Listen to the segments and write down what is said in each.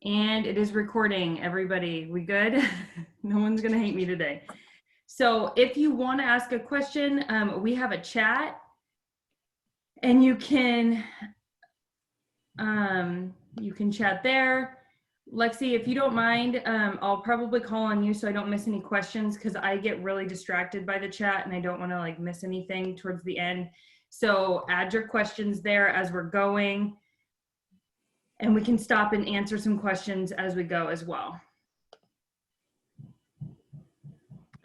And it is recording, everybody. We good? No one's gonna hate me today. So if you want to ask a question, we have a chat and you can chat there. Lexi, if you don't mind, I'll probably call on you so I don't miss any questions because I get really distracted by the chat and I don't want to like miss anything towards the end. So add your questions there as we're going. And we can stop and answer some questions as we go as well.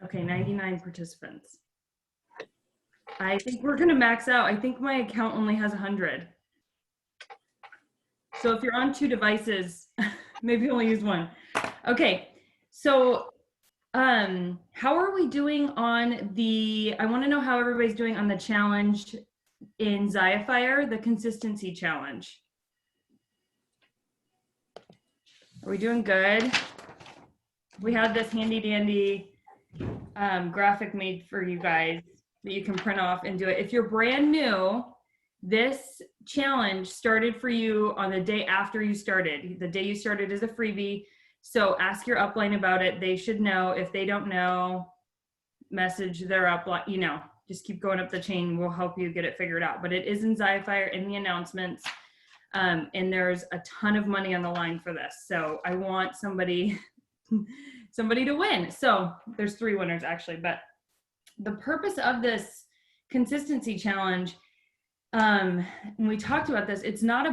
Okay, 99 participants. I think we're gonna max out. I think my account only has 100. So if you're on 2 devices, maybe only use one. Okay, so how are we doing on the, I wanna know how everybody's doing on the challenge in Xyafire, the consistency challenge. Are we doing good? We had this handy dandy graphic made for you guys that you can print off and do it. If you're brand new, this challenge started for you on the day after you started. The day you started is a freebie. So ask your upline about it. They should know. If they don't know, message their upline, you know, just keep going up the chain. We'll help you get it figured out. But it is in Xyafire in the announcements. And there's a ton of money on the line for this. So I want somebody to win. So there's 3 winners actually, but the purpose of this consistency challenge, when we talked about this, it's not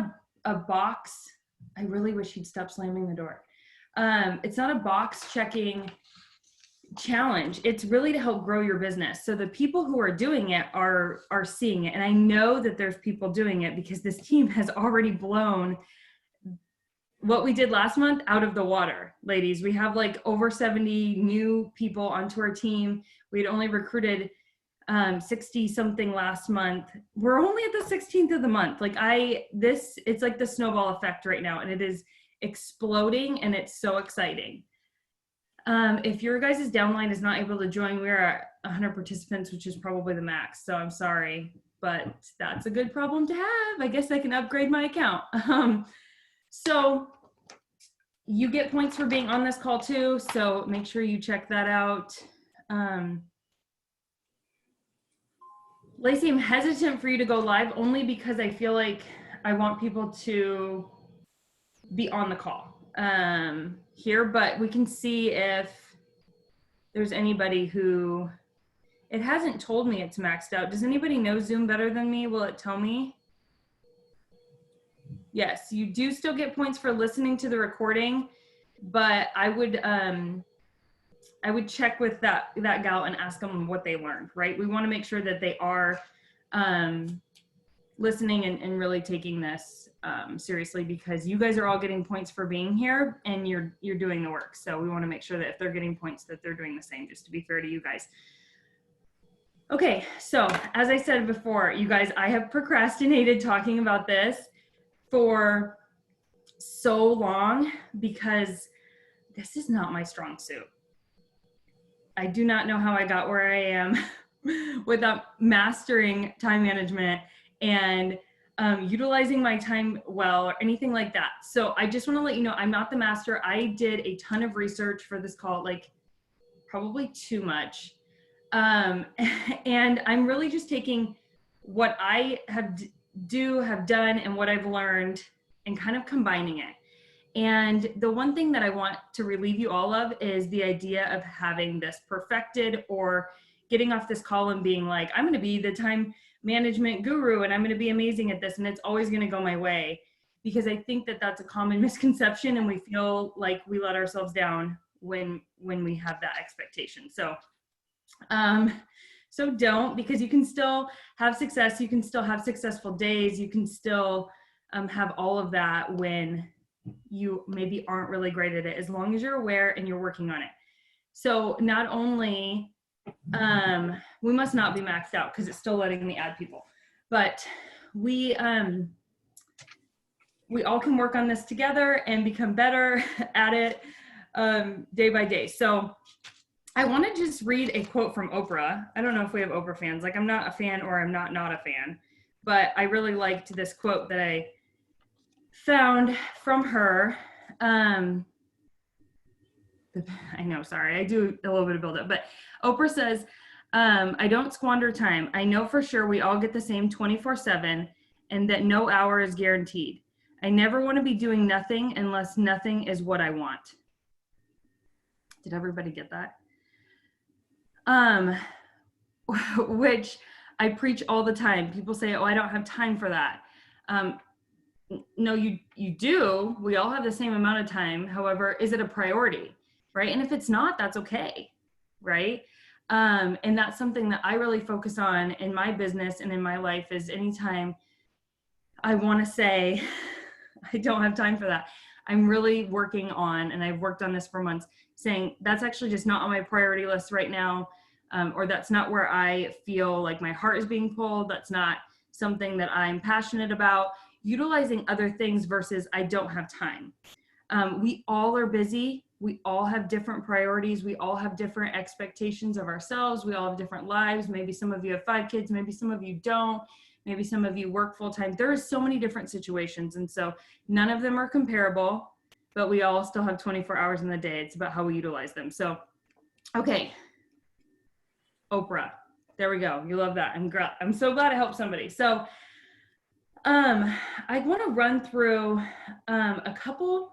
a box. I really wish he'd stop slamming the door. It's not a box checking challenge. It's really to help grow your business. So the people who are doing it are seeing it. And I know that there's people doing it because this team has already blown what we did last month out of the water, ladies. We have like over 70 new people onto our team. We had only recruited 60 something last month. We're only at the 16th of the month. Like it's like the snowball effect right now and it is exploding and it's so exciting. If your guys' downline is not able to join, we're at 100 participants, which is probably the max. So I'm sorry, but that's a good problem to have. I guess I can upgrade my account. So you get points for being on this call too. So make sure you check that out. Lacey, I'm hesitant for you to go live only because I feel like I want people to be on the call here, but we can see if there's anybody who, it hasn't told me it's maxed out. Does anybody know Zoom better than me? Will it tell me? Yes, you do still get points for listening to the recording, but I would check with that gal and ask them what they learned, right? We want to make sure that they are listening and really taking this seriously because you guys are all getting points for being here and you're doing the work. So we want to make sure that if they're getting points that they're doing the same, just to be fair to you guys. Okay, so as I said before, you guys, I have procrastinated talking about this for so long because this is not my strong suit. I do not know how I got where I am without mastering time management and utilizing my time well or anything like that. So I just want to let you know, I'm not the master. I did a ton of research for this call, like probably too much. And I'm really just taking what I have done and what I've learned and kind of combining it. And the one thing that I want to relieve you all of is the idea of having this perfected or getting off this call and being like, I'm going to be the time management guru and I'm going to be amazing at this and it's always going to go my way. Because I think that that's a common misconception and we feel like we let ourselves down when we have that expectation. So don't, because you can still have success. You can still have successful days. You can still have all of that when you maybe aren't really great at it, as long as you're aware and you're working on it. So not only, we must not be maxed out because it's still letting me add people, but we all can work on this together and become better at it day by day. So I want to just read a quote from Oprah. I don't know if we have Oprah fans. Like, I'm not a fan or I'm not a fan, but I really liked this quote that I found from her. I know, sorry, I do a little bit of build up, but Oprah says, I don't squander time. I know for sure we all get the same 24/7 and that no hour is guaranteed. I never want to be doing nothing unless nothing is what I want. Did everybody get that? Which I preach all the time. People say, oh, I don't have time for that. No, you do. We all have the same amount of time. However, is it a priority, right? And if it's not, that's okay, right? And that's something that I really focus on in my business and in my life is anytime I want to say, I don't have time for that. I'm really working on, and I've worked on this for months, saying that's actually just not on my priority list right now. Or that's not where I feel like my heart is being pulled. That's not something that I'm passionate about. Utilizing other things versus I don't have time. We all are busy. We all have different priorities. We all have different expectations of ourselves. We all have different lives. Maybe some of you have 5 kids. Maybe some of you don't. Maybe some of you work full time. There are so many different situations. And so none of them are comparable, but we all still have 24 hours in the day. It's about how we utilize them. So, okay. Oprah. There we go. You love that. I'm so glad I helped somebody. So, I want to run through a couple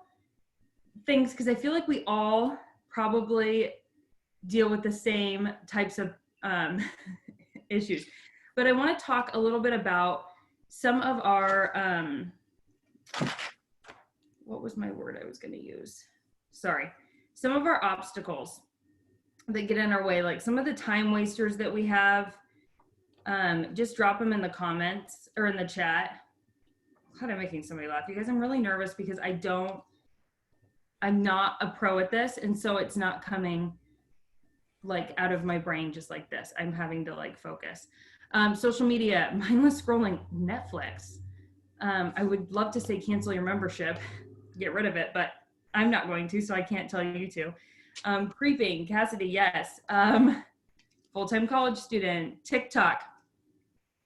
things because I feel like we all probably deal with the same types of issues. But I want to talk a little bit about some of our, what was my word I was going to use? Sorry. Some of our obstacles that get in our way, like some of the time wasters that we have. Just drop them in the comments or in the chat. God, I'm making somebody laugh. You guys, I'm really nervous because I'm not a pro at this. And so it's not coming like out of my brain just like this. I'm having to like focus. Social media, mindless scrolling, Netflix. I would love to say cancel your membership, get rid of it, but I'm not going to, so I can't tell you to. Creeping, Cassidy, yes. Full-time college student, TikTok.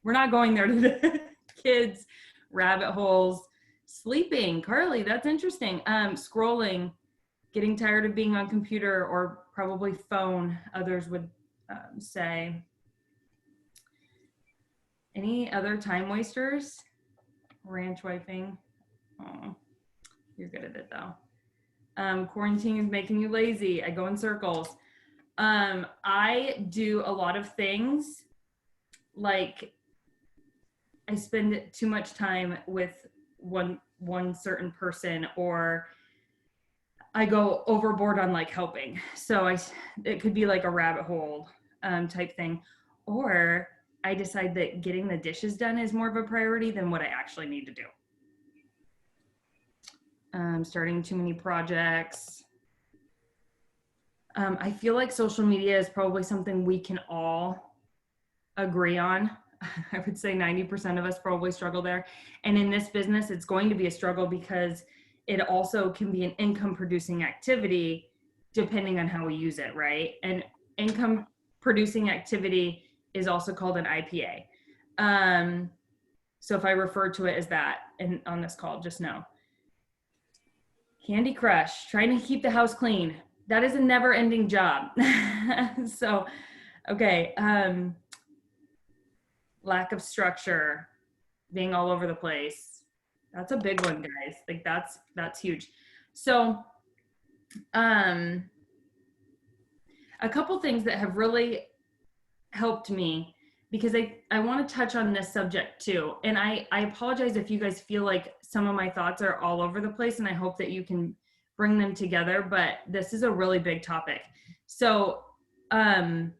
We're not going there today. Kids, rabbit holes, sleeping, Carly, that's interesting. Scrolling, getting tired of being on computer or probably phone, others would say. Any other time wasters? Ranch wiping. Oh, you're good at it though. Quarantine is making you lazy. I go in circles. I do a lot of things like I spend too much time with one certain person, or I go overboard on like helping. So it could be like a rabbit hole type thing, or I decide that getting the dishes done is more of a priority than what I actually need to do. Starting too many projects. I feel like social media is probably something we can all agree on. I would say 90% of us probably struggle there. And in this business, it's going to be a struggle because it also can be an income producing activity depending on how we use it, right? And income producing activity is also called an IPA. So if I refer to it as that on this call, just know. Candy Crush, trying to keep the house clean. That is a never ending job. So, okay. Lack of structure, being all over the place. That's a big one, guys. Like that's huge. So, a couple things that have really helped me, because I want to touch on this subject too. And I apologize if you guys feel like some of my thoughts are all over the place, and I hope that you can bring them together, but this is a really big topic. So, a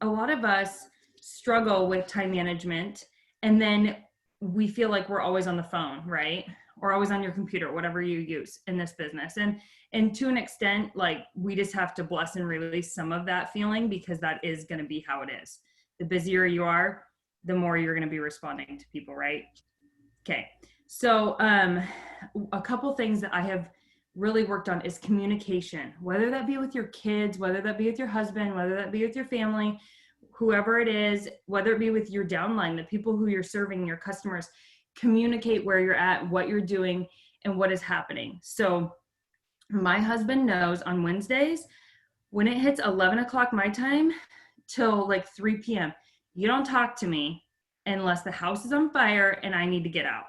lot of us struggle with time management, and then we feel like we're always on the phone, right? Or always on your computer, whatever you use in this business. And to an extent, like we just have to bless and release some of that feeling, because that is going to be how it is. The busier you are, the more you're going to be responding to people, right? Okay. So a couple things that I have really worked on is communication, whether that be with your kids, whether that be with your husband, whether that be with your family, whoever it is, whether it be with your downline, the people who you're serving, your customers. Communicate where you're at, what you're doing, and what is happening. So My husband knows on Wednesdays when it hits 11 o'clock my time till like 3 p.m., you don't talk to me unless the house is on fire and I need to get out.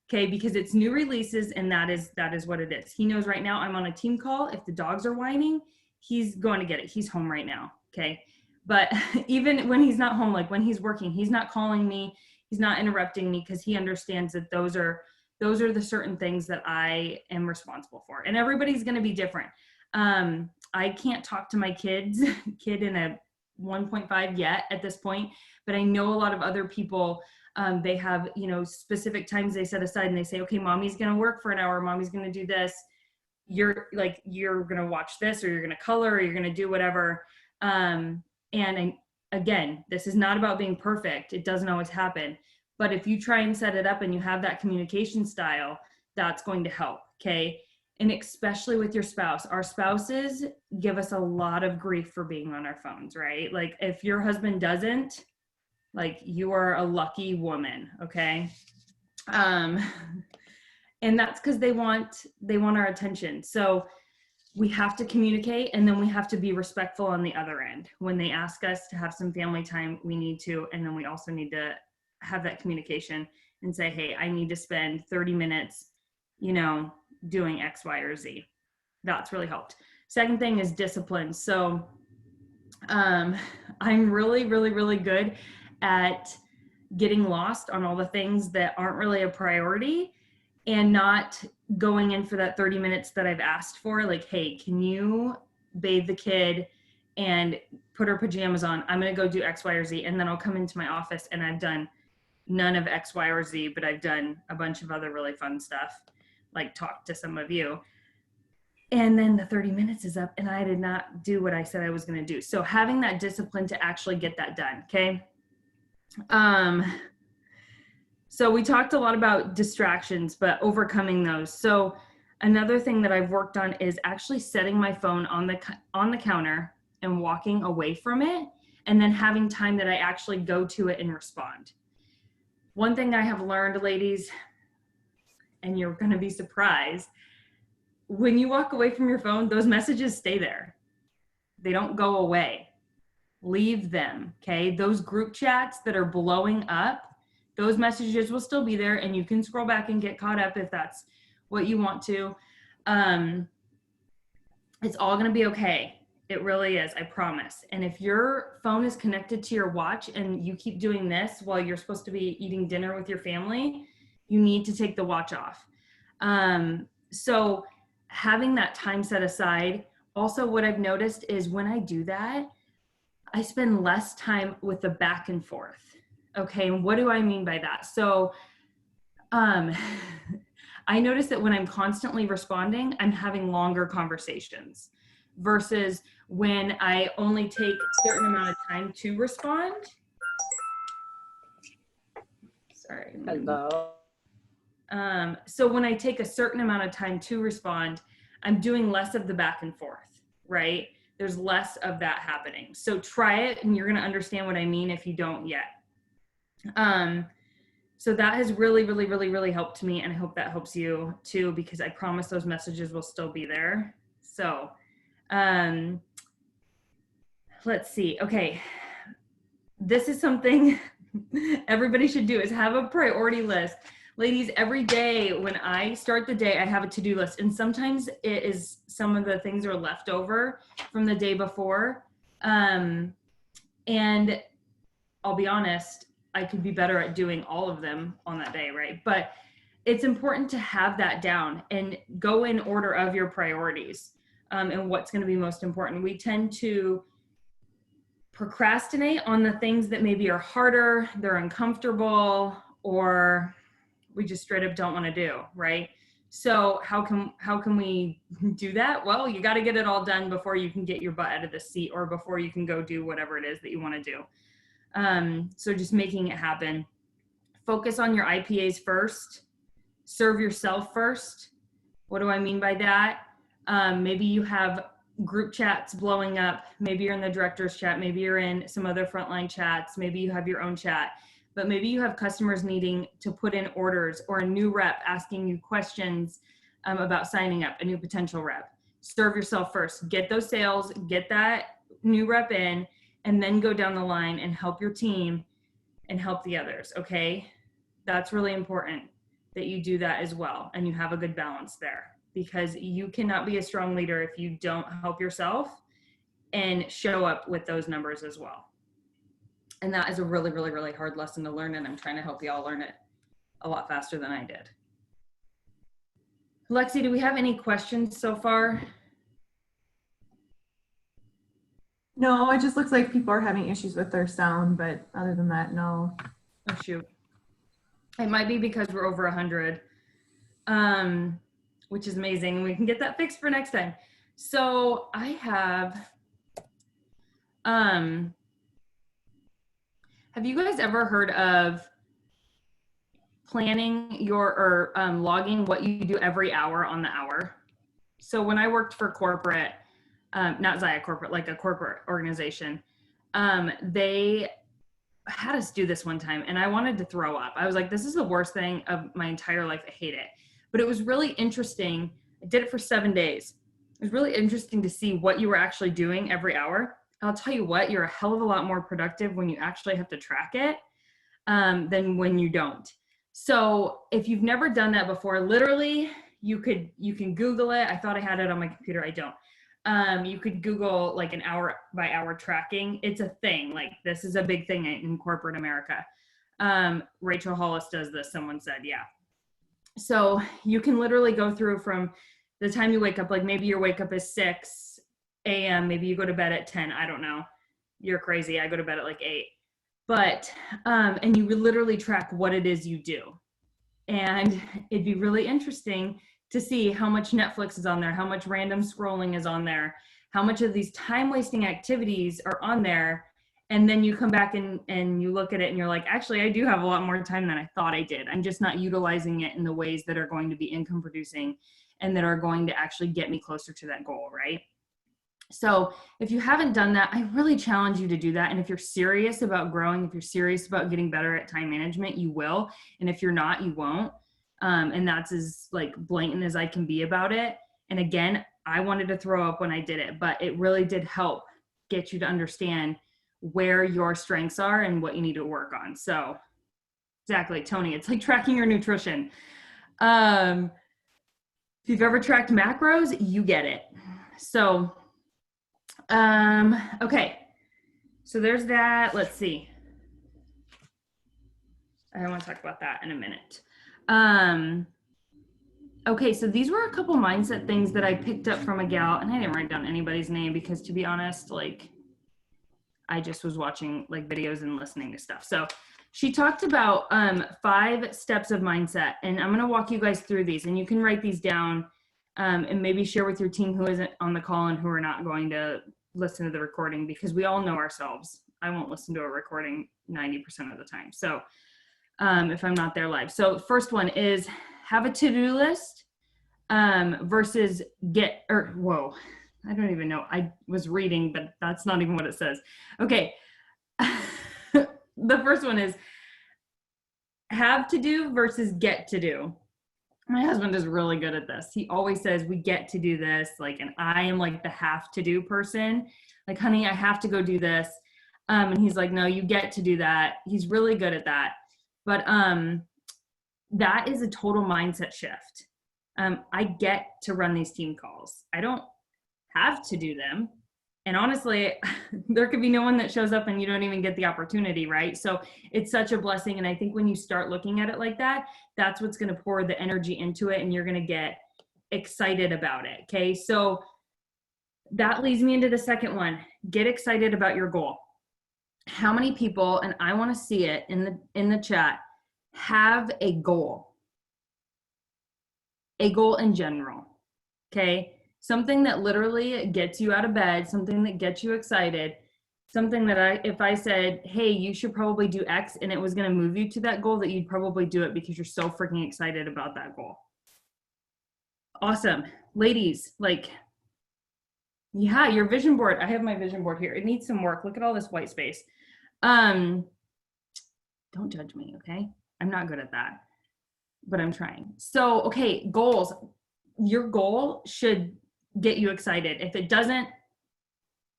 Okay, because it's new releases and that is what it is. He knows right now I'm on a team call. If the dogs are whining, he's going to get it. He's home right now. Okay. But even when he's not home, like when he's working, he's not calling me, he's not interrupting me because he understands that those are the certain things that I am responsible for. And everybody's going to be different. I can't talk to my kid in a 1.5 yet at this point, but I know a lot of other people, they have, specific times they set aside and they say, okay, mommy's going to work for an hour. Mommy's going to do this. You're going to watch this, or you're going to color, or you're going to do whatever. Again, this is not about being perfect. It doesn't always happen. But if you try and set it up and you have that communication style, that's going to help. Okay. And especially with your spouse, our spouses give us a lot of grief for being on our phones, right? Like if your husband doesn't, like you are a lucky woman. Okay. And that's because they want our attention. So we have to communicate, and then we have to be respectful on the other end. When they ask us to have some family time, we need to, and then we also need to have that communication and say, hey, I need to spend 30 minutes, doing X, Y, or Z. That's really helped. Second thing is discipline. So I'm really, really, really good at getting lost on all the things that aren't really a priority and not going in for that 30 minutes that I've asked for. Like, hey, can you bathe the kid and put her pajamas on? I'm going to go do X, Y, or Z. And then I'll come into my office and I've done none of X, Y, or Z, but I've done a bunch of other really fun stuff, like talk to some of you. And then the 30 minutes is up and I did not do what I said I was going to do. So having that discipline to actually get that done. Okay. So we talked a lot about distractions, but overcoming those. So another thing that I've worked on is actually setting my phone on the counter and walking away from it, and then having time that I actually go to it and respond. One thing I have learned, ladies, and you're going to be surprised, when you walk away from your phone, those messages stay there. They don't go away. Leave them, okay? Those group chats that are blowing up, those messages will still be there, and you can scroll back and get caught up if that's what you want to. It's all going to be okay. It really is, I promise. And if your phone is connected to your watch and you keep doing this while you're supposed to be eating dinner with your family, you need to take the watch off. So having that time set aside. Also, what I've noticed is when I do that, I spend less time with the back and forth. Okay, and what do I mean by that? So I notice that when I'm constantly responding, I'm having longer conversations versus when I only take a certain amount of time to respond. Sorry. Hello. So when I take a certain amount of time to respond, I'm doing less of the back and forth, right? There's less of that happening. So try it and you're going to understand what I mean if you don't yet. So that has really, really, really, really helped me. And I hope that helps you too, because I promise those messages will still be there. So, let's see. Okay. This is something everybody should do, is have a priority list. Ladies, every day when I start the day, I have a to-do list. And sometimes it is some of the things are left over from the day before. And I'll be honest, I could be better at doing all of them on that day, right? But it's important to have that down and go in order of your priorities, and what's going to be most important. We tend to procrastinate on the things that maybe are harder, they're uncomfortable, or we just straight up don't want to do, right? So how can we do that? Well, you got to get it all done before you can get your butt out of the seat, or before you can go do whatever it is that you want to do. So just making it happen. Focus on your IPAs first. Serve yourself first. What do I mean by that? Maybe you have group chats blowing up. Maybe you're in the director's chat. Maybe you're in some other frontline chats. Maybe you have your own chat. But maybe you have customers needing to put in orders, or a new rep asking you questions about signing up a new potential rep. Serve yourself first. Get those sales, get that new rep in, and then go down the line and help your team and help the others, okay? That's really important that you do that as well and you have a good balance there, because you cannot be a strong leader if you don't help yourself and show up with those numbers as well. And that is a really, really, really hard lesson to learn, and I'm trying to help you all learn it a lot faster than I did. Lexi, do we have any questions so far? No, it just looks like people are having issues with their sound, but other than that, no. Oh, shoot. It might be because we're over 100, which is amazing. We can get that fixed for next time. So I have you guys ever heard of planning your or logging what you do every hour on the hour? So when I worked for corporate, not Zaya corporate, like a corporate organization, they had us do this one time and I wanted to throw up. I was like, this is the worst thing of my entire life. I hate it. But it was really interesting. I did it for 7 days. It was really interesting to see what you were actually doing every hour. I'll tell you what, you're a hell of a lot more productive when you actually have to track it than when you don't. So if you've never done that before, literally you can Google it. I thought I had it on my computer. I don't. You could Google like an hour by hour tracking. It's a thing. Like this is a big thing in corporate America. Rachel Hollis does this, someone said, yeah. So you can literally go through from the time you wake up, like maybe your wake up is 6 a.m. Maybe you go to bed at 10. I don't know. You're crazy. I go to bed at like 8. But, and you would literally track what it is you do. And it'd be really interesting to see how much Netflix is on there, how much random scrolling is on there, how much of these time-wasting activities are on there. And then you come back and you look at it and you're like, actually, I do have a lot more time than I thought I did. I'm just not utilizing it in the ways that are going to be income producing and that are going to actually get me closer to that goal, right? So if you haven't done that, I really challenge you to do that. And if you're serious about growing, if you're serious about getting better at time management, you will. And if you're not, you won't. And that's as like blatant as I can be about it. And again, I wanted to throw up when I did it, but it really did help get you to understand where your strengths are and what you need to work on. So exactly, Tony, it's like tracking your nutrition. If you've ever tracked macros, you get it. So okay, so there's that. Let's see. I want to talk about that in a minute. Okay, so these were a couple mindset things that I picked up from a gal, and I didn't write down anybody's name because, to be honest, like I just was watching like videos and listening to stuff. So she talked about 5 steps of mindset, and I'm going to walk you guys through these, and you can write these down and maybe share with your team who isn't on the call and who are not going to listen to the recording, because we all know ourselves. I won't listen to a recording 90% of the time. So if I'm not there live. So first one is have a to-do list versus whoa, I don't even know. I was reading, but that's not even what it says. Okay. The first one is have to do versus get to do. My husband is really good at this. He always says, we get to do this. Like, and I am like the have to do person. Like, honey, I have to go do this. And he's like, no, you get to do that. He's really good at that. But that is a total mindset shift. I get to run these team calls. I don't have to do them. And honestly, there could be no one that shows up and you don't even get the opportunity, right? So it's such a blessing. And I think when you start looking at it like that, that's what's going to pour the energy into it and you're going to get excited about it. Okay. So that leads me into the second one. Get excited about your goal. How many people, and I want to see it in the chat, have a goal? A goal in general. Okay. Something that literally gets you out of bed, something that gets you excited, something that if I said, hey, you should probably do X, and it was going to move you to that goal, that you'd probably do it because you're so freaking excited about that goal. Awesome. Ladies, like, yeah, your vision board. I have my vision board here. It needs some work. Look at all this white space. Don't judge me, okay? I'm not good at that, but I'm trying. So, okay, goals. your goal should get you excited. If it doesn't,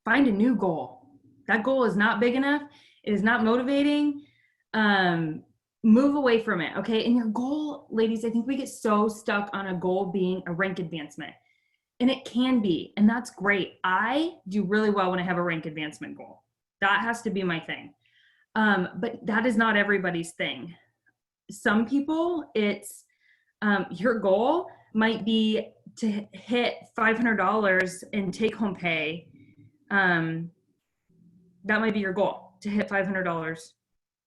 find a new goal. That goal is not big enough. It is not motivating. Move away from it. Okay. And your goal, ladies, I think we get so stuck on a goal being a rank advancement, and it can be, and that's great. I do really well when I have a rank advancement goal. That has to be my thing. But that is not everybody's thing. Some people, it's your goal might be to hit $500 in take home pay. That might be your goal, to hit $500,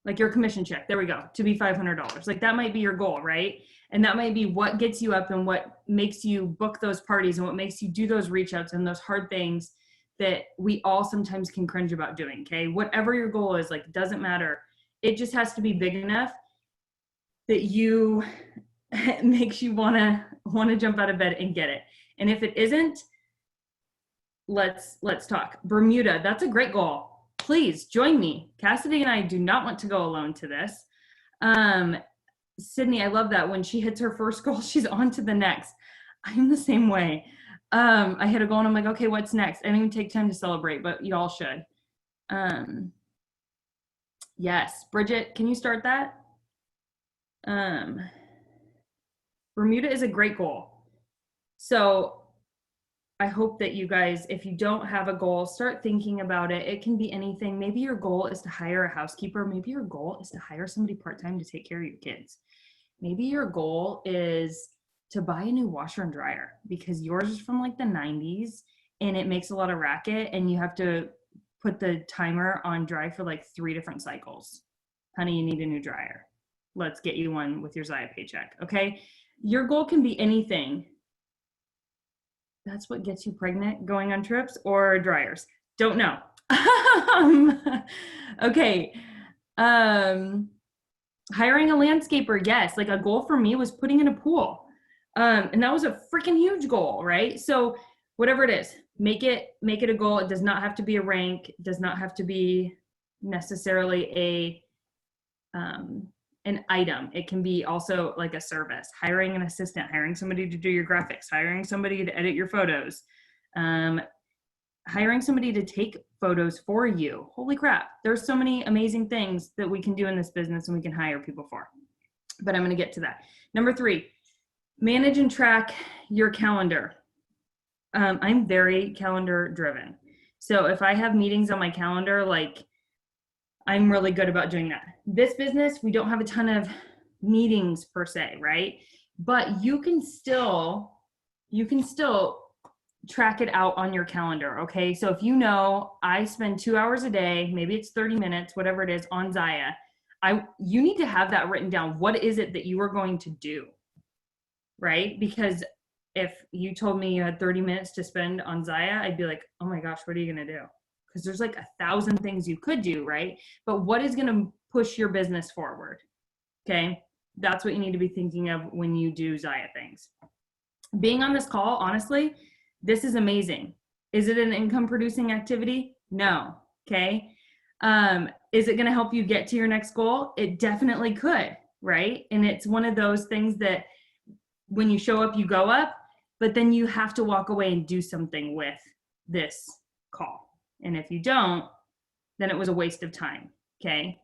like your commission check. There we go, to be $500. Like that might be your goal, right? And that might be what gets you up and what makes you book those parties and what makes you do those reach outs and those hard things that we all sometimes can cringe about doing. Okay. Whatever your goal is, like, doesn't matter. It just has to be big enough that you makes you want to jump out of bed and get it. And if it isn't, let's talk. Bermuda, that's a great goal. Please join me. Cassidy and I do not want to go alone to this. Sydney, I love that. When she hits her first goal, she's on to the next. I'm the same way. I hit a goal and I'm like, okay, what's next? I don't even take time to celebrate, but y'all should. Yes, Bridget, can you start that? Bermuda is a great goal. So I hope that you guys, if you don't have a goal, start thinking about it. It can be anything. Maybe your goal is to hire a housekeeper. Maybe your goal is to hire somebody part-time to take care of your kids. Maybe your goal is to buy a new washer and dryer because yours is from like the 90s and it makes a lot of racket and you have to put the timer on dry for like 3 different cycles. Honey, you need a new dryer. Let's get you one with your Zaya paycheck, okay? Your goal can be anything. That's what gets you pregnant, going on trips or dryers? Don't know. Okay. Hiring a landscaper, yes. Like a goal for me was putting in a pool. And that was a freaking huge goal, right? So whatever it is, make it a goal. It does not have to be a rank. It does not have to be necessarily an item. It can be also like a service, hiring an assistant, hiring somebody to do your graphics, hiring somebody to edit your photos, hiring somebody to take photos for you. Holy crap. There's so many amazing things that we can do in this business and we can hire people for, but I'm going to get to that. Number 3, manage and track your calendar. I'm very calendar driven. So if I have meetings on my calendar, like, I'm really good about doing that. This business, we don't have a ton of meetings per se, right? But you can still track it out on your calendar, okay? So if you know I spend 2 hours a day, maybe it's 30 minutes, whatever it is, on Zaya, you need to have that written down. What is it that you are going to do, right? Because if you told me you had 30 minutes to spend on Zaya, I'd be like, oh my gosh, what are you gonna do? Because there's like 1,000 things you could do, right? But what is going to push your business forward? Okay. That's what you need to be thinking of when you do Zaya things. Being on this call, honestly, this is amazing. Is it an income producing activity? No. Okay. Is it going to help you get to your next goal? It definitely could, right? And it's one of those things that when you show up, you go up, but then you have to walk away and do something with this call. And if you don't, then it was a waste of time, okay?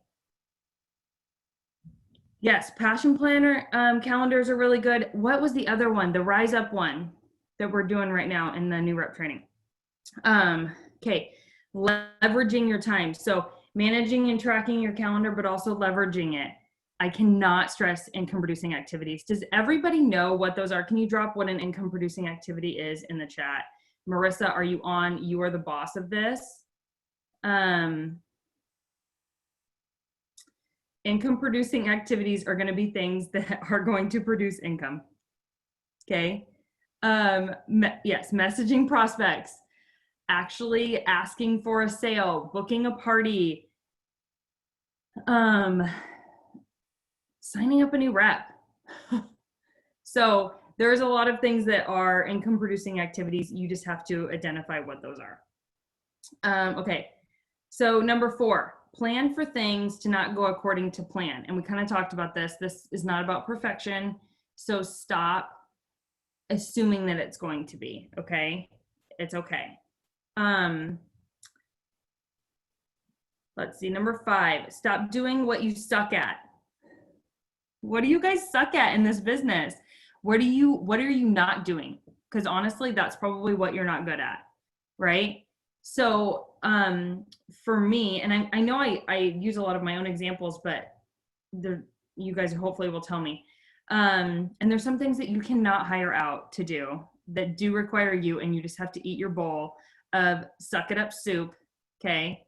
Yes, passion planner calendars are really good. What was the other one? The Rise Up one that we're doing right now in the new rep training. Okay, leveraging your time. So managing and tracking your calendar, but also leveraging it. I cannot stress income producing activities. Does everybody know what those are? Can you drop what an income producing activity is in the chat? Marissa, are you on? You are the boss of this. Income producing activities are going to be things that are going to produce income. Okay. Yes, messaging prospects, actually asking for a sale, booking a party, signing up a new rep. So there's a lot of things that are income producing activities. You just have to identify what those are. Okay, so number 4, plan for things to not go according to plan. And we kind of talked about this. This is not about perfection. So stop assuming that it's going to be, okay? It's okay. Um, let's see, number 5, stop doing what you suck at. What do you guys suck at in this business? What are you not doing? Because honestly, that's probably what you're not good at, right? So for me, and I know I use a lot of my own examples, but you guys hopefully will tell me. And there's some things that you cannot hire out to do that do require you, and you just have to eat your bowl of suck it up soup, okay?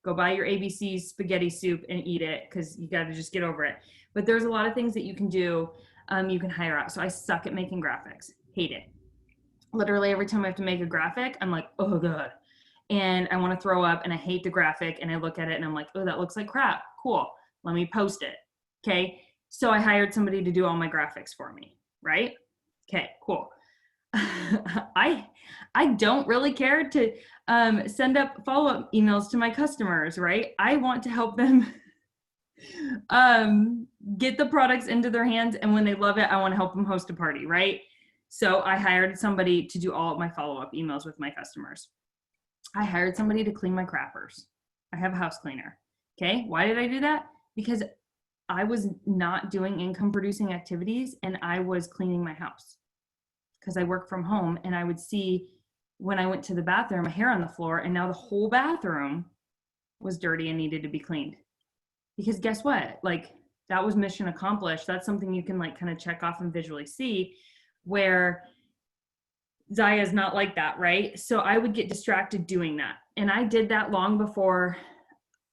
Go buy your ABC spaghetti soup and eat it because you got to just get over it. But there's a lot of things that you can do. You can hire out. So I suck at making graphics. Hate it. Literally every time I have to make a graphic, I'm like, oh god. And I want to throw up and I hate the graphic and I look at it and I'm like, oh, that looks like crap. Cool. Let me post it. Okay. So I hired somebody to do all my graphics for me. Right. Okay, cool. I don't really care to send up follow-up emails to my customers, right? I want to help them get the products into their hands, and when they love it, I want to help them host a party, right? So I hired somebody to do all of my follow-up emails with my customers. I hired somebody to clean my crappers. I have a house cleaner. Okay, why did I do that? Because I was not doing income producing activities and I was cleaning my house because I work from home, and I would see when I went to the bathroom, a hair on the floor, and now the whole bathroom was dirty and needed to be cleaned. Because guess what? Like, that was mission accomplished. That's something you can like kind of check off and visually see, where Zaya is not like that, right? So I would get distracted doing that. And I did that long before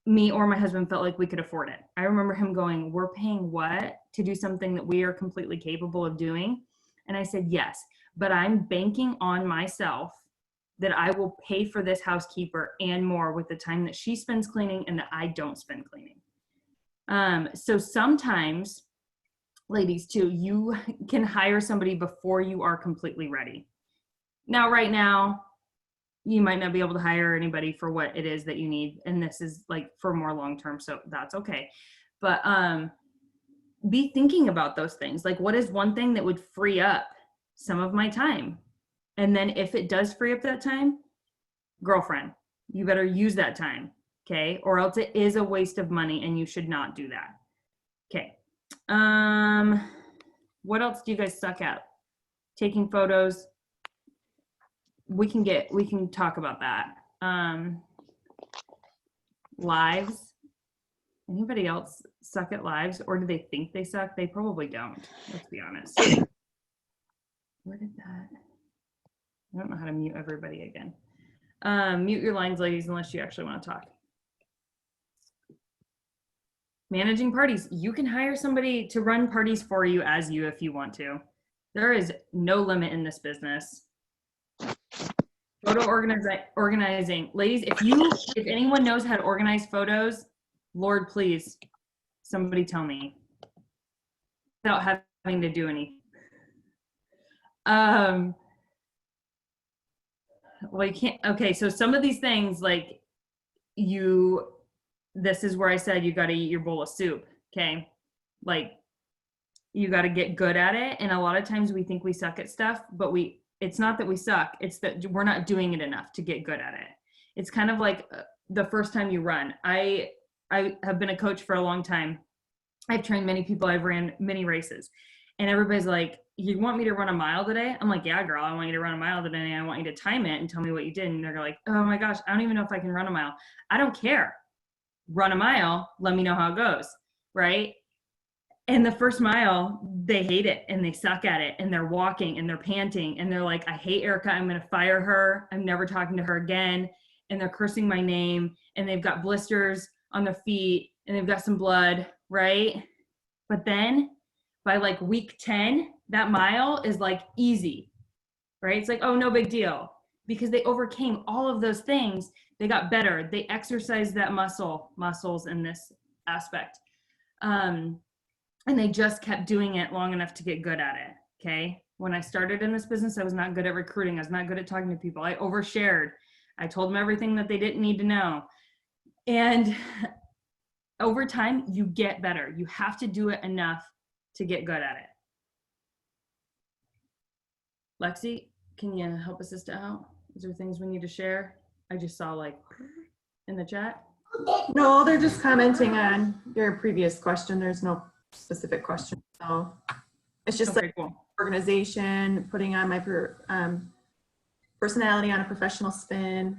me or my husband felt like we could afford it. I remember him going, we're paying what to do something that we are completely capable of doing? And I said, yes, but I'm banking on myself that I will pay for this housekeeper and more with the time that she spends cleaning and that I don't spend cleaning. So sometimes, ladies too, you can hire somebody before you are completely ready. Now, right now, you might not be able to hire anybody for what it is that you need. And this is like for more long-term, so that's okay. But be thinking about those things. Like, what is one thing that would free up some of my time? And then if it does free up that time, girlfriend, you better use that time, okay? Or else it is a waste of money and you should not do that. Okay. What else do you guys suck at? Taking photos. We can talk about that. Lives. Anybody else suck at lives, or do they think they suck? They probably don't. Let's be honest. Where did that? I don't know how to mute everybody again. Mute your lines, ladies, unless you actually want to talk. Managing parties. You can hire somebody to run parties for you as you if you want to. There is no limit in this business. Photo organizing. Ladies, if anyone knows how to organize photos, Lord, please, somebody tell me. Without having to do anything. Well, you can't, okay, so some of these things, like this is where I said you got to eat your bowl of soup, okay? Like, you got to get good at it. And a lot of times we think we suck at stuff, but it's not that we suck, it's that we're not doing it enough to get good at it. It's kind of like the first time you run. I have been a coach for a long time. I've trained many people. I've ran many races. And everybody's like, you want me to run a mile today? I'm like, yeah, girl, I want you to run a mile today. I want you to time it and tell me what you did. And they're like, oh my gosh, I don't even know if I can run a mile. I don't care. Run a mile. Let me know how it goes. Right? And the first mile, they hate it and they suck at it, and they're walking and they're panting and they're like, I hate Erica. I'm going to fire her. I'm never talking to her again. And they're cursing my name, and they've got blisters on their feet and they've got some blood. Right? But then by like week 10, that mile is like easy, right? It's like, oh, no big deal, because they overcame all of those things. They got better. They exercised that muscles in this aspect. And they just kept doing it long enough to get good at it, okay? When I started in this business, I was not good at recruiting. I was not good at talking to people. I overshared. I told them everything that they didn't need to know. And over time, you get better. You have to do it enough to get good at it. Lexi, can you help a sister out? Is there things we need to share? I just saw like in the chat. No, they're just commenting on your previous question. There's no specific question. So it's just Okay, like cool. organization, putting on my personality on a professional spin.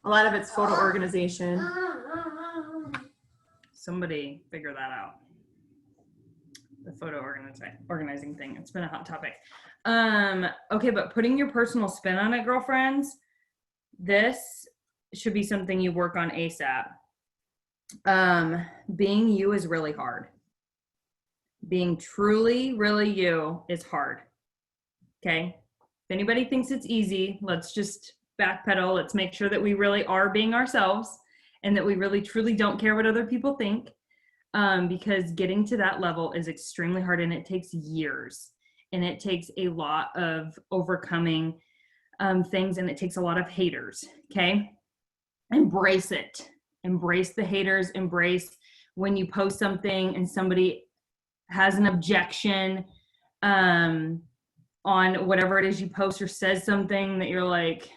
A lot of it's photo organization. Somebody figure that out. The photo organizing thing. It's been a hot topic. Okay, but putting your personal spin on it, girlfriends, this should be something you work on ASAP. Being you is really hard. Being truly, really you is hard. Okay? If anybody thinks it's easy, let's just backpedal. Let's make sure that we really are being ourselves and that we really, truly don't care what other people think. Because getting to that level is extremely hard and it takes years and it takes a lot of overcoming things and it takes a lot of haters. Okay? Embrace it. Embrace the haters. Embrace when you post something and somebody has an objection on whatever it is you post or says something that you're like,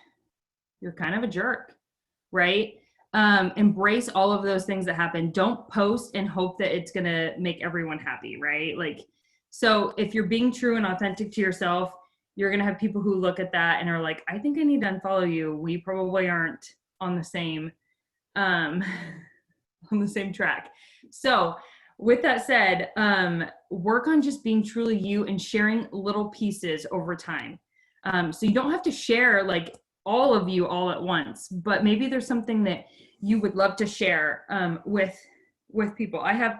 you're kind of a jerk, right? Embrace all of those things that happen. Don't post and hope that it's going to make everyone happy, right? Like, so if you're being true and authentic to yourself, you're going to have people who look at that and are like, I think I need to unfollow you. We probably aren't on the same, on the same track. So with that said, work on just being truly you and sharing little pieces over time. So you don't have to share like all of you all at once, but maybe there's something that you would love to share with people. I have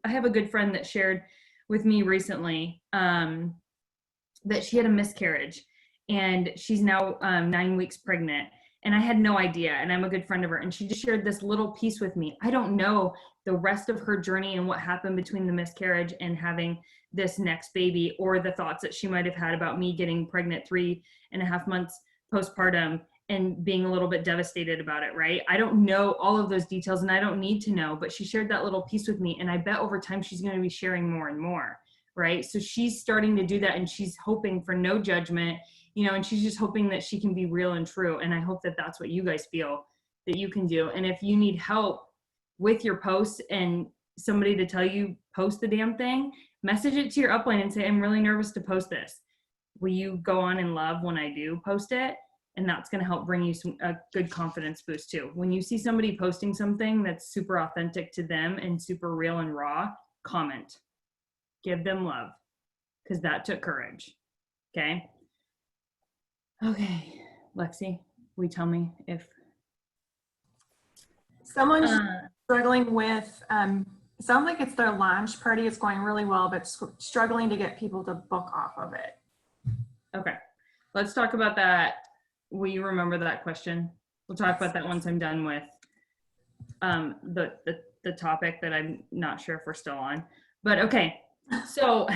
a good friend that shared with me recently that she had a miscarriage and she's now 9 weeks pregnant. And I had no idea, and I'm a good friend of her. And she just shared this little piece with me. I don't know the rest of her journey and what happened between the miscarriage and having this next baby, or the thoughts that she might have had about me getting pregnant 3.5 months postpartum and being a little bit devastated about it, right? I don't know all of those details and I don't need to know, but she shared that little piece with me. And I bet over time she's going to be sharing more and more, right? So she's starting to do that and she's hoping for no judgment, you know, and she's just hoping that she can be real and true. And I hope that that's what you guys feel that you can do. And if you need help with your posts and somebody to tell you post the damn thing, message it to your upline and say, I'm really nervous to post this. Will you go on in love when I do post it? And that's going to help bring you a good confidence boost too. When you see somebody posting something that's super authentic to them and super real and raw, comment, give them love, because that took courage. Okay. Okay, Lexi, will you tell me if Someone's struggling with, it sounds like it's their launch party. It's going really well, but struggling to get people to book off of it. Okay, let's talk about that. Will you remember that question? We'll talk about that once I'm done with the topic that I'm not sure if we're still on. But okay, so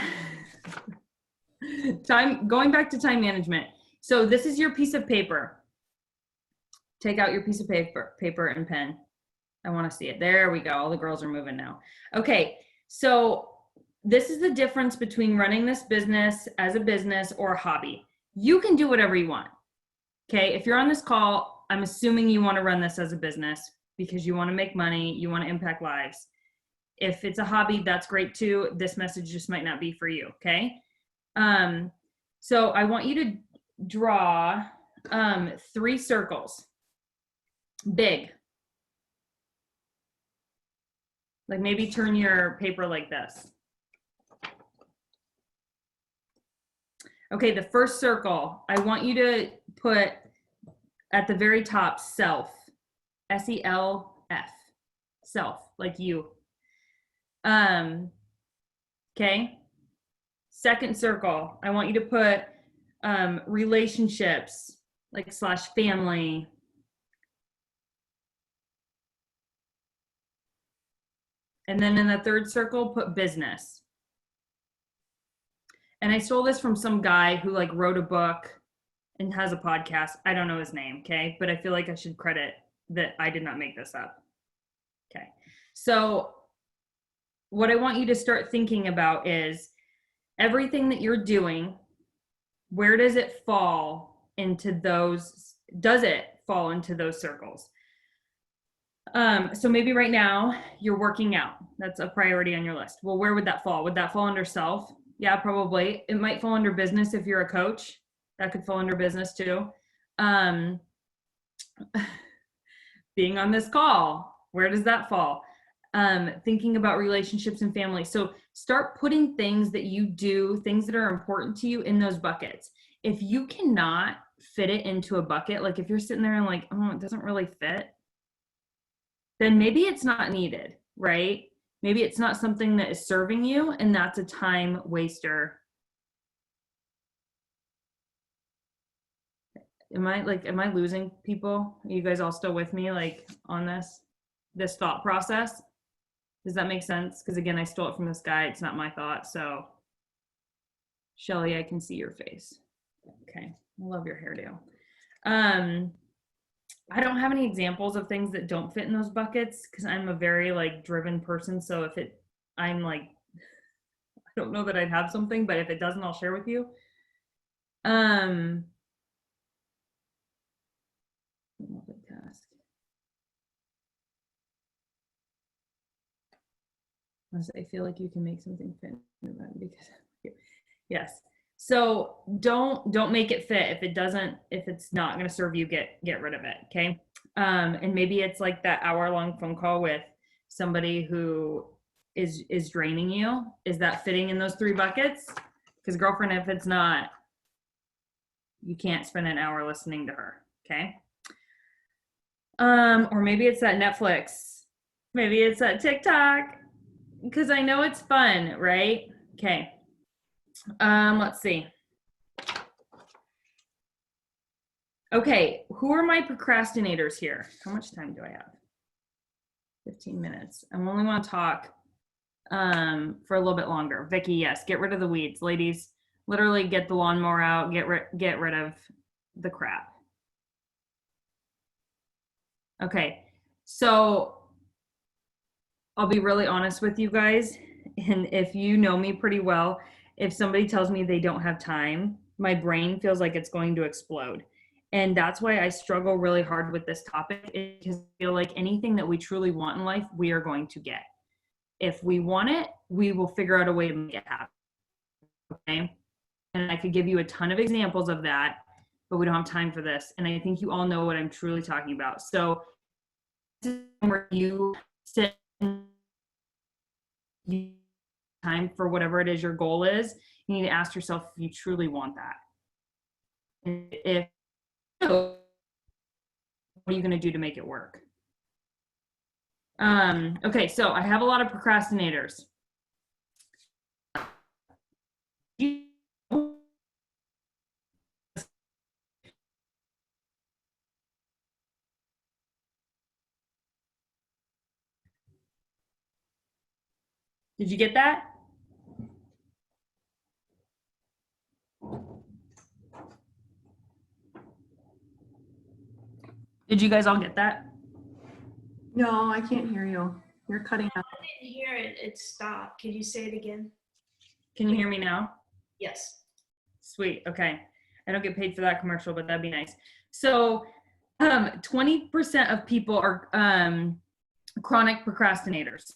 going back to time management. So this is your piece of paper. Take out your piece of paper and pen. I want to see it. There we go. All the girls are moving now. Okay, so this is the difference between running this business as a business or a hobby. You can do whatever you want. Okay, if you're on this call, I'm assuming you want to run this as a business because you want to make money, you want to impact lives. If it's a hobby, that's great too. This message just might not be for you, okay? So I want you to draw 3 circles, big. Like maybe turn your paper like this. Okay, the first circle, I want you to put at the very top, self, S-E-L-F, self, like you. Okay. Second circle, I want you to put relationships, like / family. And then in the third circle, put business. And I stole this from some guy who like wrote a book and has a podcast. I don't know his name, okay? But I feel like I should credit that I did not make this up. Okay. So what I want you to start thinking about is everything that you're doing where does it fall into those, does it fall into those circles? So maybe right now you're working out. That's a priority on your list. Well, where would that fall? Would that fall under self? Yeah, probably. It might fall under business if you're a coach. That could fall under business too. Being on this call, where does that fall? Thinking about relationships and family. So start putting things that you do, things that are important to you in those buckets. If you cannot fit it into a bucket, like if you're sitting there and like, oh, it doesn't really fit, then maybe it's not needed, right? Maybe it's not something that is serving you, and that's a time waster. Am I losing people? Are you guys all still with me, like, on this thought process? Does that make sense? Because again, I stole it from this guy. It's not my thought. So Shelly, I can see your face. Okay. I love your hairdo. I don't have any examples of things that don't fit in those buckets because I'm a very like driven person. So if I'm like, I don't know that I'd have something, but if it doesn't, I'll share with you. Multitask. I feel like you can make something fit because yes. So don't make it fit if it's not going to serve you, get rid of it. Okay. And maybe it's like that hour-long phone call with somebody who is draining you. Is that fitting in those 3 buckets? Because girlfriend, if it's not, you can't spend an hour listening to her. Okay. Or maybe it's that Netflix. Maybe it's that TikTok. Because I know it's fun, right? Okay. Let's see. Okay, who are my procrastinators here? How much time do I have? 15 minutes. I only want to talk for a little bit longer. Vicky, yes, get rid of the weeds. Ladies, literally get the lawnmower out, get rid of the crap. Okay, so I'll be really honest with you guys. And if you know me pretty well, if somebody tells me they don't have time, my brain feels like it's going to explode. And that's why I struggle really hard with this topic, because I feel like anything that we truly want in life, we are going to get. If we want it, we will figure out a way to make it happen. Okay. And I could give you a ton of examples of that, but we don't have time for this. And I think you all know what I'm truly talking about. So this is where you sit time for whatever it is your goal is. You need to ask yourself if you truly want that. And if so, what are you going to do to make it work? Okay, so I have a lot of procrastinators. Did you get that? Did you guys all get that? No, I can't hear you. You're cutting out. I didn't hear it. It stopped. Can you say it again? Can you hear me now? Yes. Sweet. Okay. I don't get paid for that commercial, but that'd be nice. So 20% of people are chronic procrastinators.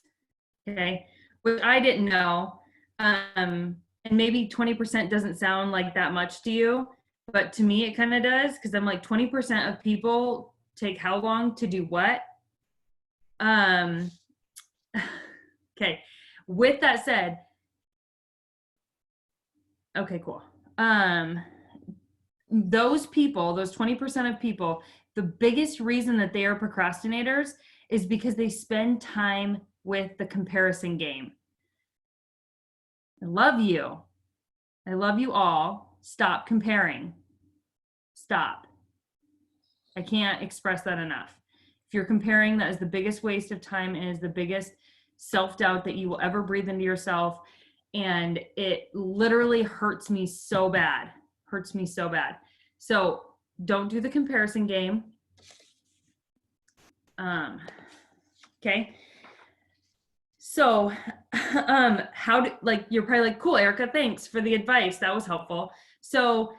Okay. Which I didn't know. And maybe 20% doesn't sound like that much to you, but to me it kind of does, because I'm like 20% of people take how long to do what? Okay. With that said, okay, cool. Those people, those 20% of people, the biggest reason that they are procrastinators is because they spend time with the comparison game. I love you. I love you all. Stop comparing. Stop. I can't express that enough. If you're comparing, that is the biggest waste of time and is the biggest self-doubt that you will ever breathe into yourself. And it literally hurts me so bad. Hurts me so bad. So don't do the comparison game. Okay. So, how do, like, you're probably like, cool, Erica, thanks for the advice. That was helpful. So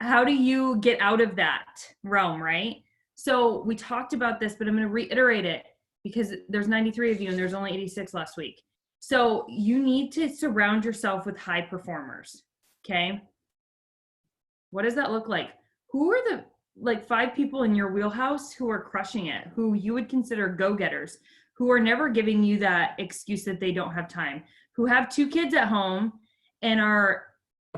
how do you get out of that realm, right? So we talked about this, but I'm going to reiterate it because there's 93 of you and there's only 86 last week. So you need to surround yourself with high performers. Okay. What does that look like? Who are the like 5 people in your wheelhouse who are crushing it, who you would consider go-getters, who are never giving you that excuse that they don't have time, who have 2 kids at home and are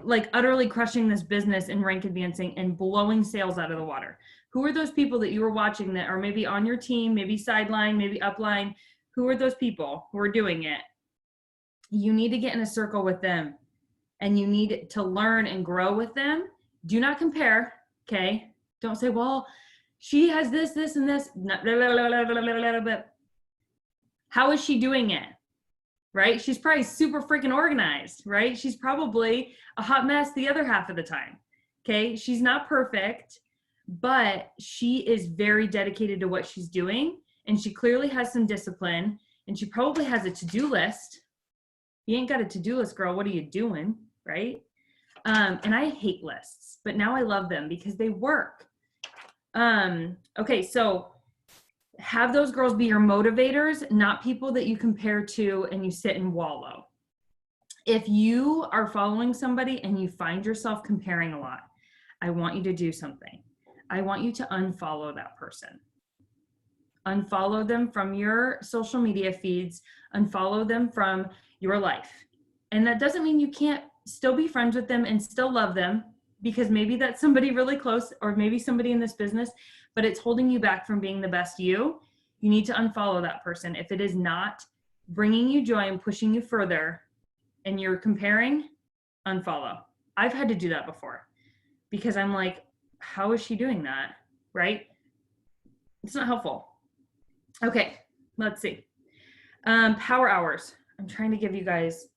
like utterly crushing this business and rank advancing and blowing sales out of the water? Who are those people that you were watching that are maybe on your team, maybe sideline, maybe upline? Who are those people who are doing it? You need to get in a circle with them and you need to learn and grow with them. Do not compare, okay? Don't say, well, she has this, this, and this. How is she doing it? Right? She's probably super freaking organized, right? She's probably a hot mess the other half of the time. Okay. She's not perfect, but she is very dedicated to what she's doing. And she clearly has some discipline and she probably has a to-do list. You ain't got a to-do list, girl. What are you doing? Right? And I hate lists, but now I love them because they work. Okay. So have those girls be your motivators, not people that you compare to and you sit and wallow. If you are following somebody and you find yourself comparing a lot, I want you to do something. I want you to unfollow that person. Unfollow them from your social media feeds, unfollow them from your life. And that doesn't mean you can't still be friends with them and still love them, because maybe that's somebody really close or maybe somebody in this business, but it's holding you back from being the best you. You need to unfollow that person. If it is not bringing you joy and pushing you further and you're comparing, unfollow. I've had to do that before because I'm like, how is she doing that? Right? It's not helpful. Okay, let's see. Power hours. I'm trying to give you guys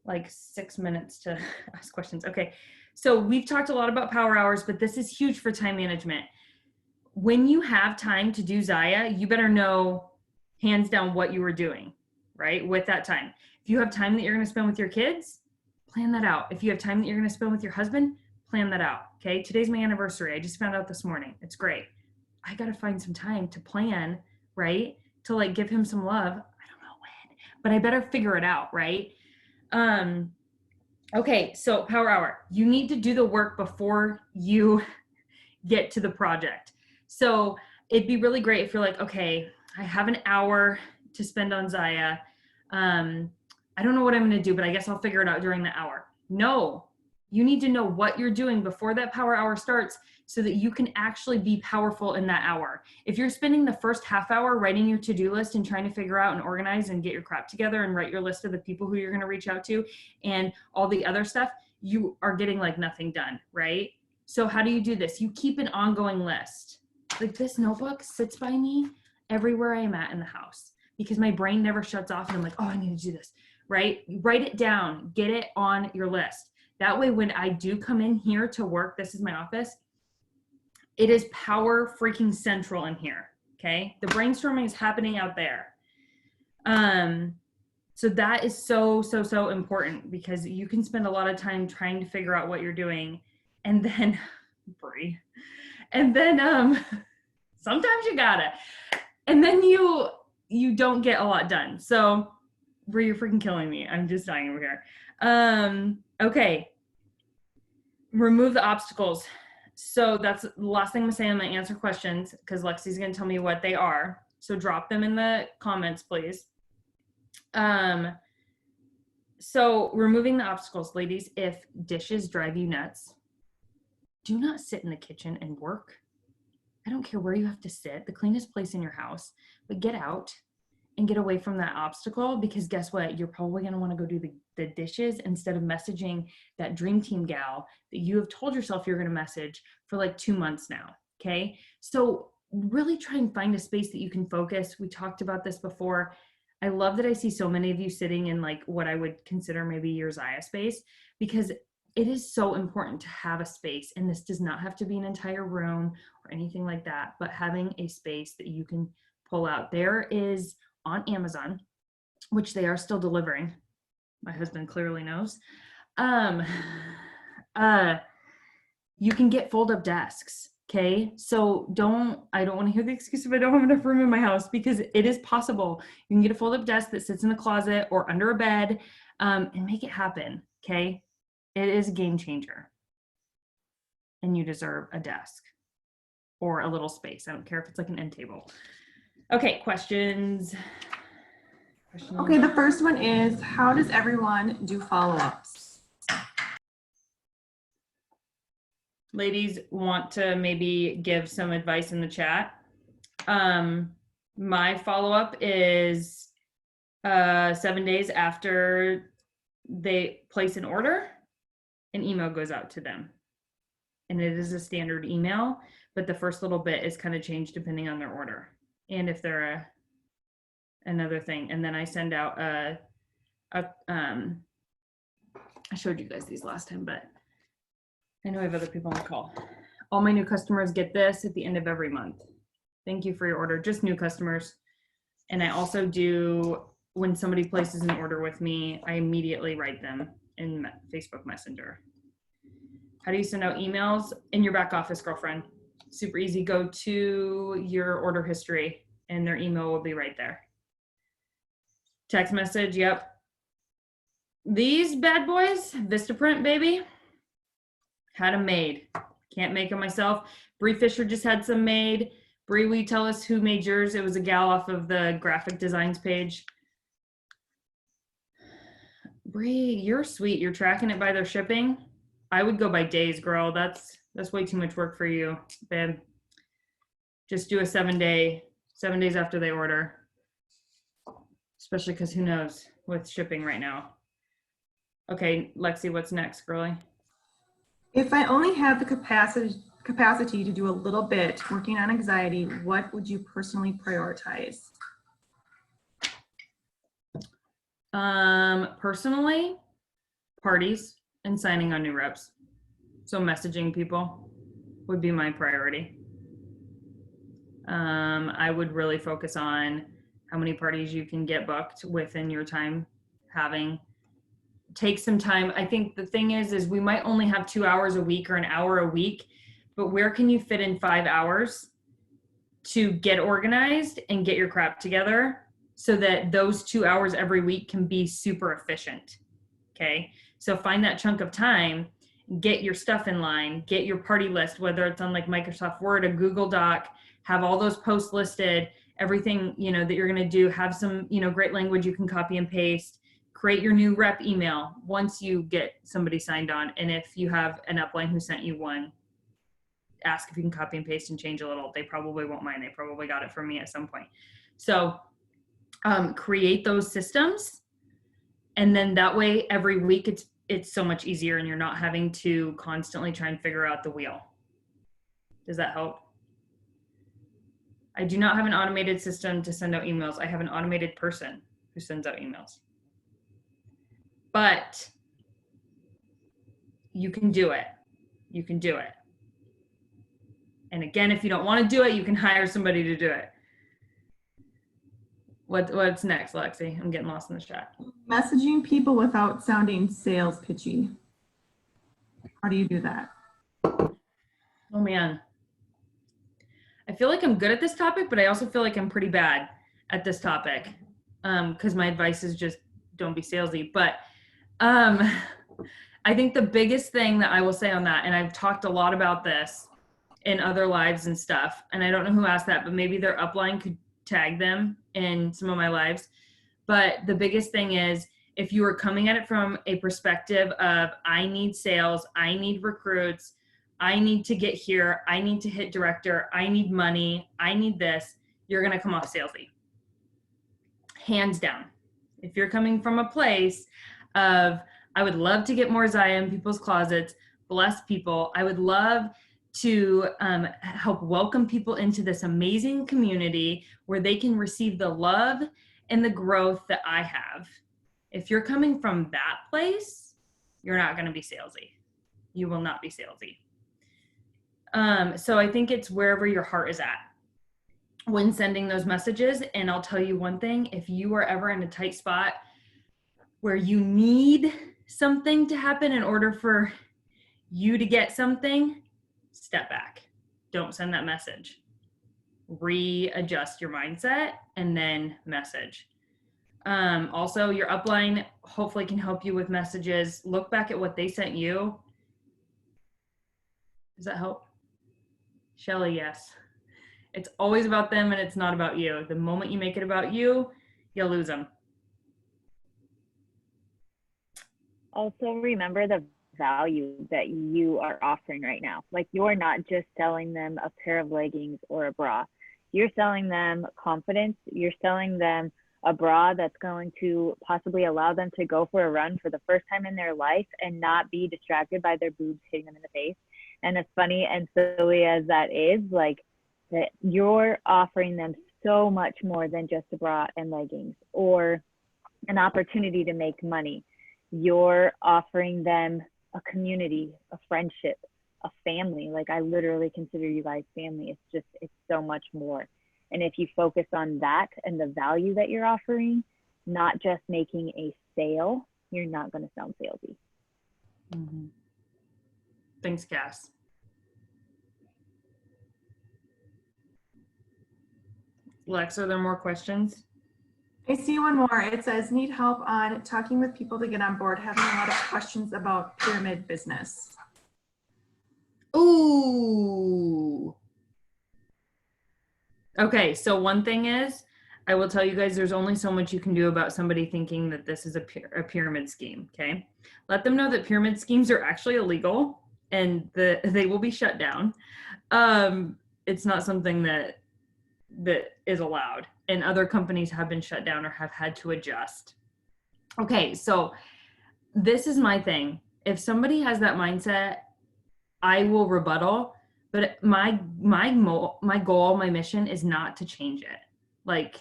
like 6 minutes to ask questions. Okay, so we've talked a lot about power hours, but this is huge for time management. When you have time to do Zaya, you better know hands down what you were doing, right? With that time. If you have time that you're going to spend with your kids, plan that out. If you have time that you're going to spend with your husband, plan that out. Okay. Today's my anniversary. I just found out this morning. It's great. I got to find some time to plan, right? To like give him some love. I don't know when, but I better figure it out, right? Okay. So power hour, you need to do the work before you get to the project. So it'd be really great if you're like, okay, I have an hour to spend on Zaya. I don't know what I'm going to do, but I guess I'll figure it out during the hour. No, you need to know what you're doing before that power hour starts so that you can actually be powerful in that hour. If you're spending the first half hour writing your to-do list and trying to figure out and organize and get your crap together and write your list of the people who you're going to reach out to and all the other stuff, you are getting like nothing done, right? So how do you do this? You keep an ongoing list. Like this notebook sits by me everywhere I am at in the house because my brain never shuts off and I'm like, oh, I need to do this, right? Write it down, get it on your list. That way, when I do come in here to work, this is my office, it is power freaking central in here, okay? The brainstorming is happening out there. So that is so important because you can spend a lot of time trying to figure out what you're doing and then, Brie, and then sometimes you gotta, and then you don't get a lot done. So Brie, you're freaking killing me. I'm just dying over here. Okay. Remove the obstacles. So that's the last thing I'm saying. I'm gonna answer questions because Lexi's gonna tell me what they are. So drop them in the comments, please. So removing the obstacles, ladies, if dishes drive you nuts, do not sit in the kitchen and work. I don't care where you have to sit, the cleanest place in your house, but get out and get away from that obstacle because guess what? You're probably going to want to go do the dishes instead of messaging that dream team gal that you have told yourself you're going to message for like 2 months now. Okay. So really try and find a space that you can focus. We talked about this before. I love that I see so many of you sitting in like what I would consider maybe your Zaya space because it is so important to have a space, and this does not have to be an entire room or anything like that, but having a space that you can pull out. There is on Amazon, which they are still delivering. My husband clearly knows. you can get fold up desks. Okay. So I don't want to hear the excuse if I don't have enough room in my house, because it is possible. You can get a fold up desk that sits in the closet or under a bed, and make it happen. Okay. It is a game changer. And you deserve a desk or a little space. I don't care if it's like an end table. Okay. Questions? Okay, the first one is, how does everyone do follow-ups? Ladies want to maybe give some advice in the chat. My follow-up is 7 days after they place an order, an email goes out to them. And it is a standard email, but the first little bit is kind of changed depending on their order. And if they're another thing. And then I send out I showed you guys these last time, but I know I have other people on the call. All my new customers get this at the end of every month. Thank you for your order, just new customers. And I also do, when somebody places an order with me, I immediately write them in Facebook Messenger. How do you send out emails? In your back office, girlfriend. Super easy. Go to your order history and their email will be right there. Text message, yep. These bad boys, Vistaprint, baby, had them made. Can't make them myself. Bree Fisher just had some made. Bree, will you tell us who made yours? It was a gal off of the graphic designs page. Bree, you're sweet. You're tracking it by their shipping. I would go by days, girl. That's way too much work for you, babe. Just do a 7 days after they order. Especially because who knows with shipping right now. Okay, Lexi, what's next, girly? If I only have the capacity to do a little bit working on anxiety, what would you personally prioritize? Personally, parties and signing on new reps. So messaging people would be my priority. I would really focus on how many parties you can get booked within your time having. Take some time. I think the thing is we might only have 2 hours a week or an hour a week, but where can you fit in 5 hours to get organized and get your crap together so that those 2 hours every week can be super efficient? Okay. So find that chunk of time, get your stuff in line, get your party list, whether it's on like Microsoft Word, a Google Doc, have all those posts listed, everything, that you're going to do, have some, great language you can copy and paste, create your new rep email once you get somebody signed on. And if you have an upline who sent you one, ask if you can copy and paste and change a little. They probably won't mind. They probably got it from me at some point. So create those systems. And then that way every week it's so much easier and you're not having to constantly try and figure out the wheel. Does that help? I do not have an automated system to send out emails. I have an automated person who sends out emails. But you can do it. You can do it. And again, if you don't want to do it, you can hire somebody to do it. What's next, Lexi? I'm getting lost in the chat. Messaging people without sounding sales pitchy. How do you do that? Oh man. I feel like I'm good at this topic, but I also feel like I'm pretty bad at this topic. Because my advice is just don't be salesy. But I think the biggest thing that I will say on that, and I've talked a lot about this in other lives and stuff, and I don't know who asked that, but maybe their upline could tag them in some of my lives. But the biggest thing is, if you are coming at it from a perspective of, I need sales, I need recruits, I need to get here, I need to hit director, I need money, I need this, you're going to come off salesy. Hands down. If you're coming from a place of, I would love to get more Zaya in people's closets, bless people, I would love to help welcome people into this amazing community where they can receive the love and the growth that I have. If you're coming from that place, you're not going to be salesy. You will not be salesy. So I think it's wherever your heart is at when sending those messages. And I'll tell you one thing, if you are ever in a tight spot where you need something to happen in order for you to get something, step back. Don't send that message. Readjust your mindset and then message. Also, your upline hopefully can help you with messages. Look back at what they sent you. Does that help? Shelly, yes. It's always about them and it's not about you. The moment you make it about you, you'll lose them. Also, remember the value that you are offering right now. Like, you're not just selling them a pair of leggings or a bra. You're selling them confidence. You're selling them a bra that's going to possibly allow them to go for a run for the first time in their life and not be distracted by their boobs hitting them in the face. And as funny and silly as that is, like, that you're offering them so much more than just a bra and leggings or an opportunity to make money. You're offering them a community, a friendship, a family. Like, I literally consider you guys family. It's so much more. And if you focus on that and the value that you're offering, not just making a sale, you're not going to sound salesy. Mm-hmm. Thanks, Cass. Lex, are there more questions? I see one more. It says, need help on talking with people to get on board, having a lot of questions about pyramid business. Ooh. Okay, so one thing is, I will tell you guys, there's only so much you can do about somebody thinking that this is a pyramid scheme, okay? Let them know that pyramid schemes are actually illegal and they will be shut down. It's not something that is allowed, and other companies have been shut down or have had to adjust. Okay, so this is my thing. If somebody has that mindset, I will rebuttal, but my goal, my mission is not to change it. Like,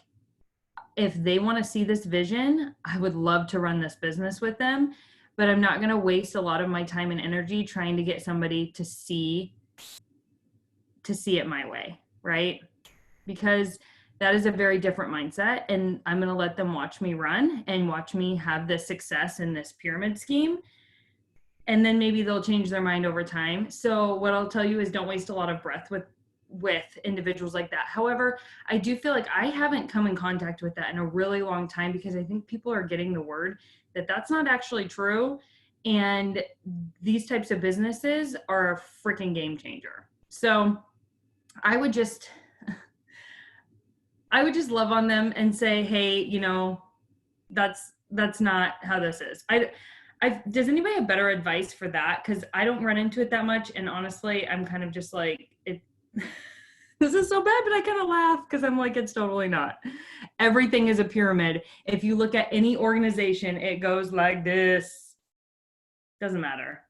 if they want to see this vision, I would love to run this business with them, but I'm not going to waste a lot of my time and energy trying to get somebody to see it my way, right? Because that is a very different mindset, and I'm going to let them watch me run and watch me have this success in this pyramid scheme, and then maybe they'll change their mind over time. So what I'll tell you is, don't waste a lot of breath with individuals like that. However, I do feel like I haven't come in contact with that in a really long time, because I think people are getting the word that that's not actually true, and these types of businesses are a freaking game changer. So I would just love on them and say, hey, that's not how this is. Does anybody have better advice for that? Because I don't run into it that much, and honestly, I'm kind of just like, this is so bad, but I kind of laugh because I'm like, it's totally not. Everything is a pyramid. If you look at any organization, it goes like this. Doesn't matter.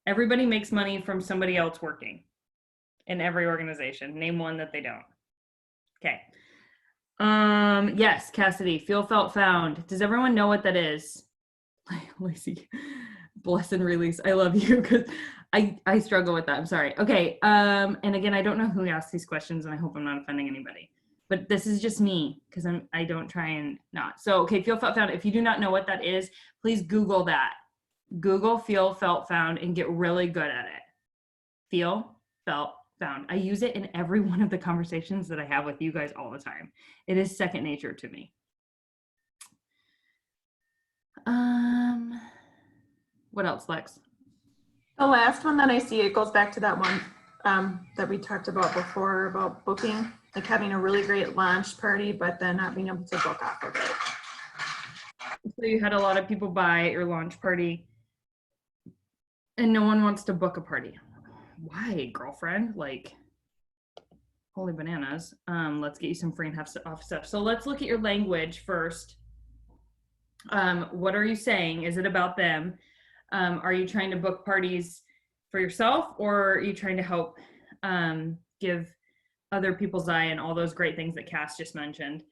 Everybody makes money from somebody else working in every organization. Name one that they don't. Okay. Yes, Cassidy, feel, felt, found. Does everyone know what that is? Lacey, bless and release. I love you, because I struggle with that. I'm sorry. Okay. And again, I don't know who asked these questions, and I hope I'm not offending anybody, but this is just me, because I don't try and not. So, okay, feel, felt, found. If you do not know what that is, please Google that. Google feel, felt, found, and get really good at it. Feel, felt, found. I use it in every one of the conversations that I have with you guys all the time. It is second nature to me. What else, Lex? The last one that I see, it goes back to that one that we talked about before, about booking, like having a really great launch party, but then not being able to book off of it. So you had a lot of people buy at your launch party, and no one wants to book a party. Why, girlfriend? Like, holy bananas. Let's get you some free and half off stuff. So let's look at your language first. What are you saying? Is it about them? Are you trying to book parties for yourself, or are you trying to help give other people's eye and all those great things that Cass just mentioned?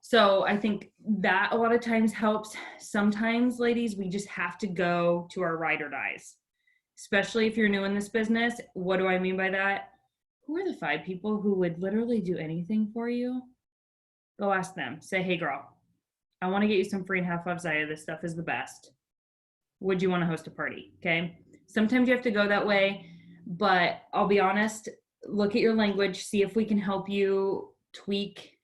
So I think that a lot of times helps. Sometimes, ladies, we just have to go to our ride or dies, especially if you're new in this business. What do I mean by that? Who are the 5 people who would literally do anything for you? Go ask them. Say, hey, girl, I want to get you some free and half off Zaya. This stuff is the best. Would you want to host a party? Okay. Sometimes you have to go that way. But I'll be honest, look at your language, see if we can help you tweak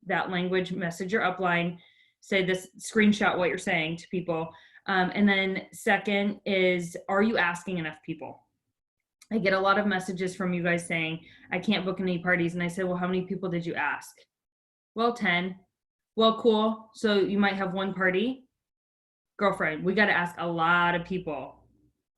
that language, message your upline, say this, screenshot what you're saying to people. And then second is, are you asking enough people? I get a lot of messages from you guys saying, I can't book any parties. And I say, well, how many people did you ask? Well, 10. Well, cool. So you might have one party. Girlfriend, we got to ask a lot of people.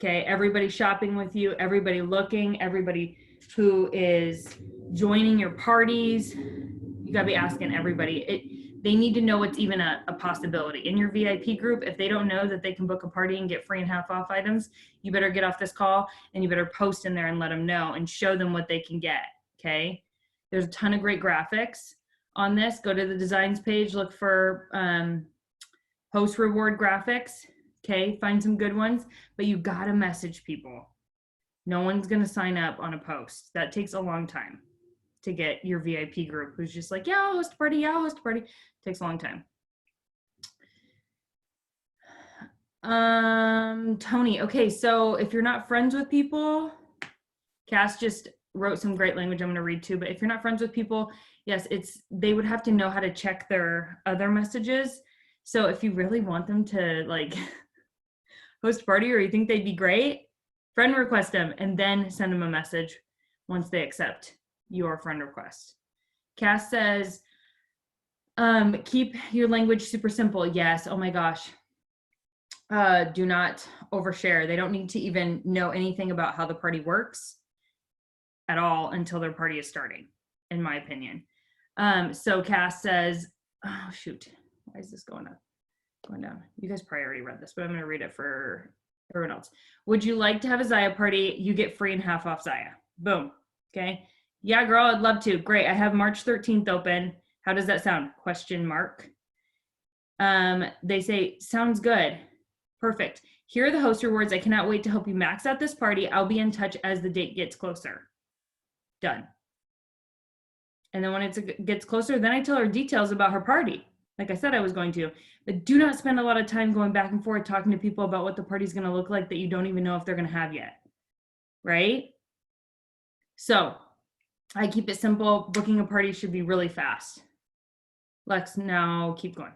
Okay. Everybody shopping with you, everybody looking, everybody who is joining your parties. You got to be asking everybody. They need to know it's even a possibility. In your VIP group, if they don't know that they can book a party and get free and half off items, you better get off this call and you better post in there and let them know and show them what they can get. Okay. There's a ton of great graphics on this. Go to the designs page, look for host reward graphics. Okay. Find some good ones, but you got to message people. No one's going to sign up on a post. That takes a long time to get your VIP group who's just like, yeah, I'll host a party. Yeah, I'll host a party. Takes a long time. Tony, okay, so if you're not friends with people, Cass just wrote some great language I'm going to read too, but if you're not friends with people, yes, they would have to know how to check their other messages. So if you really want them to like host a party or you think they'd be great, friend request them and then send them a message once they accept your friend request. Cass says, keep your language super simple. Yes. Oh my gosh. Do not overshare. They don't need to even know anything about how the party works at all until their party is starting, in my opinion. So Cass says, oh shoot, why is this going up? Going down. You guys probably already read this, but I'm going to read it for everyone else. Would you like to have a Zaya party? You get free and half off Zaya. Boom. Okay. Yeah, girl, I'd love to. Great. I have March 13th open. How does that sound? Question mark. They say, sounds good. Perfect. Here are the host rewards. I cannot wait to help you max out this party. I'll be in touch as the date gets closer. Done. And then when it gets closer, then I tell her details about her party. Like I said I was going to. But do not spend a lot of time going back and forth talking to people about what the party's going to look like that you don't even know if they're going to have yet. Right? So I keep it simple. Booking a party should be really fast. Let's now keep going.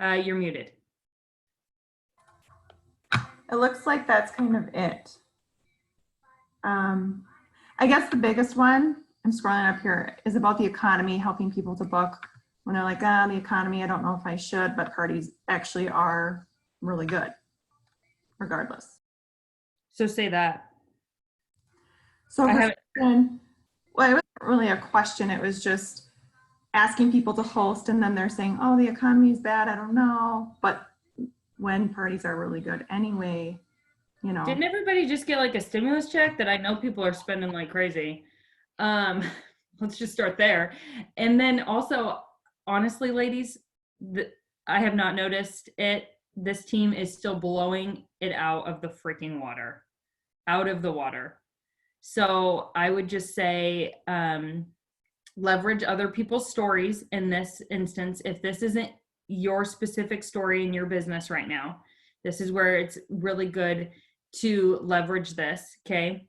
You're muted. It looks like that's kind of it. I guess the biggest one, I'm scrolling up here, is about the economy, helping people to book when they're like, the economy, I don't know if I should, but parties actually are really good regardless. So say that. So I haven't- well, it wasn't really a question. It was just asking people to host, and then they're saying, oh, the economy is bad. I don't know. But when parties are really good anyway, you know. Didn't everybody just get like a stimulus check that I know people are spending like crazy? Let's just start there. And then also, honestly, ladies, I have not noticed it. This team is still blowing it out of the freaking water, out of the water. So I would just say, leverage other people's stories in this instance. If this isn't your specific story in your business right now, this is where it's really good to leverage this. Okay.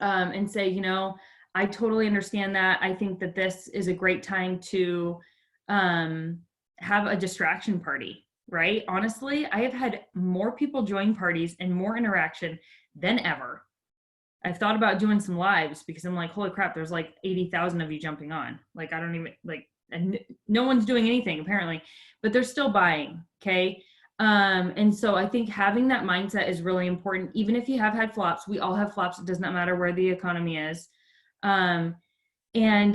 And say, you know, I totally understand that. I think that this is a great time to have a distraction party, right? Honestly, I have had more people join parties and more interaction than ever. I've thought about doing some lives because I'm like, holy crap, there's like 80,000 of you jumping on. Like, I don't even like, and no one's doing anything apparently, but they're still buying. Okay. And so I think having that mindset is really important. Even if you have had flops, we all have flops. It does not matter where the economy is. And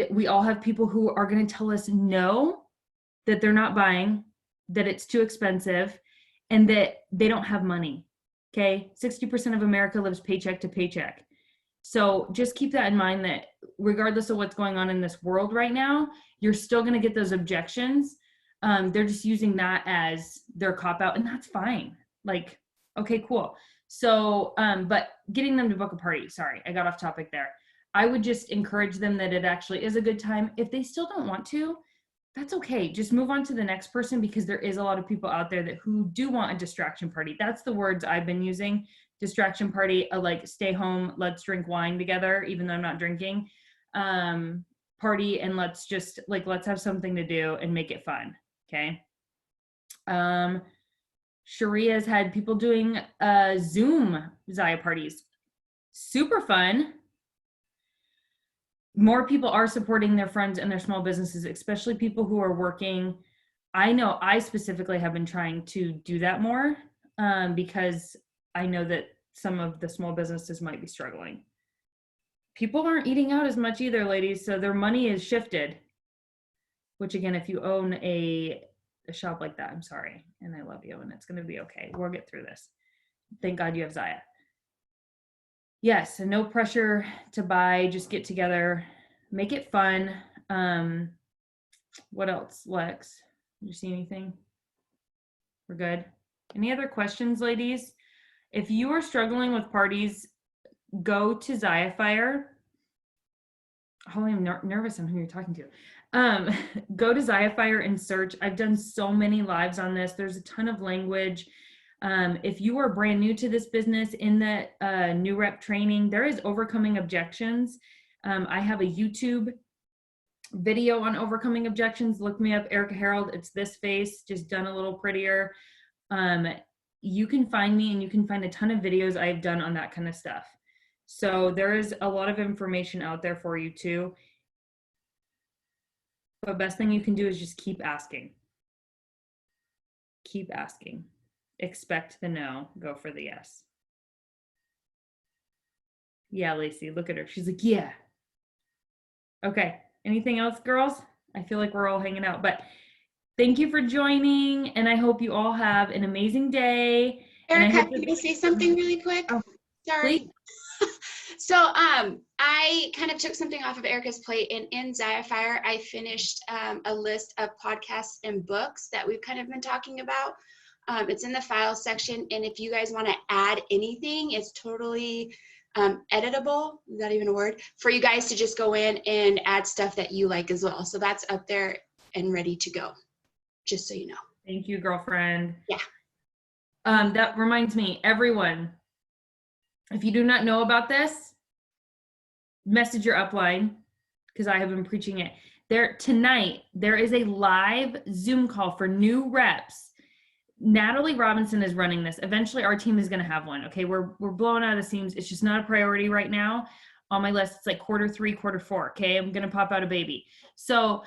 we all have people who are going to tell us no, that they're not buying, that it's too expensive, and that they don't have money. Okay. 60% of America lives paycheck to paycheck. So just keep that in mind, that regardless of what's going on in this world right now, you're still going to get those objections. They're just using that as their cop out, and that's fine. Like, okay, cool. So, but getting them to book a party, sorry, I got off topic there. I would just encourage them that it actually is a good time. If they still don't want to, that's okay. Just move on to the next person, because there is a lot of people out there that who do want a distraction party. That's the words I've been using. Distraction party, like stay home, let's drink wine together, even though I'm not drinking. Party, and let's just let's have something to do and make it fun. Okay. Sharia's had people doing Zoom Zaya parties. Super fun. More people are supporting their friends and their small businesses, especially people who are working. I know I specifically have been trying to do that more because I know that some of the small businesses might be struggling. People aren't eating out as much either, ladies, so their money is shifted. Which again, if you own a shop like that, I'm sorry, and I love you, and it's going to be okay. We'll get through this. Thank God you have Zaya. Yes, and no pressure to buy, just get together, make it fun. What else, Lex? Did you see anything? We're good. Any other questions, ladies? If you are struggling with parties, go to Zayafire. Holy, I'm nervous on who you're talking to. Go to Zayafire and search. I've done so many lives on this. There's a ton of language. If you are brand new to this business, in the new rep training, there is overcoming objections. I have a YouTube video on overcoming objections. Look me up, Erica Harold. It's this face, just done a little prettier. You can find me, and you can find a ton of videos I've done on that kind of stuff. So there is a lot of information out there for you too. The best thing you can do is just keep asking. Keep asking. Expect the no, go for the yes. Yeah, Lacey, look at her. She's like, yeah. Okay, anything else, girls? I feel like we're all hanging out, but thank you for joining, and I hope you all have an amazing day. Erica, can I say something really quick? Oh, sorry. So I kind of took something off of Erica's plate, and in Zayafire, I finished a list of podcasts and books that we've kind of been talking about. It's in the files section, and if you guys want to add anything, it's totally editable, is that even a word, for you guys to just go in and add stuff that you like as well. So that's up there and ready to go, just so you know. Thank you, girlfriend. Yeah. That reminds me, everyone, if you do not know about this, message your upline, because I have been preaching it. Tonight, there is a live Zoom call for new reps. Natalie Robinson is running this. Eventually, our team is going to have one. Okay, we're blowing out of the seams. It's just not a priority right now. On my list, it's like Q3, Q4. Okay, I'm going to pop out a baby. So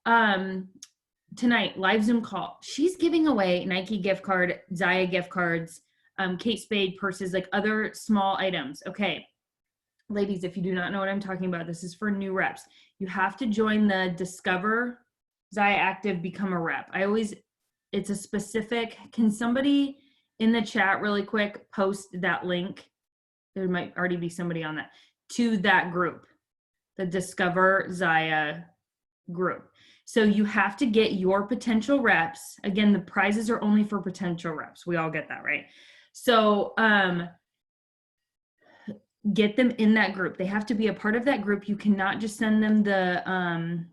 tonight, live Zoom call. She's giving away Nike gift card, Zaya gift cards, Kate Spade purses, like other small items. Okay, ladies, if you do not know what I'm talking about, this is for new reps. You have to join the Discover Zaya Active Become a Rep. It's a specific, can somebody in the chat really quick post that link? There might already be somebody on that, to that group, the Discover Zaya group. So you have to get your potential reps. Again, the prizes are only for potential reps. We all get that, right? So get them in that group. They have to be a part of that group. You cannot just send them the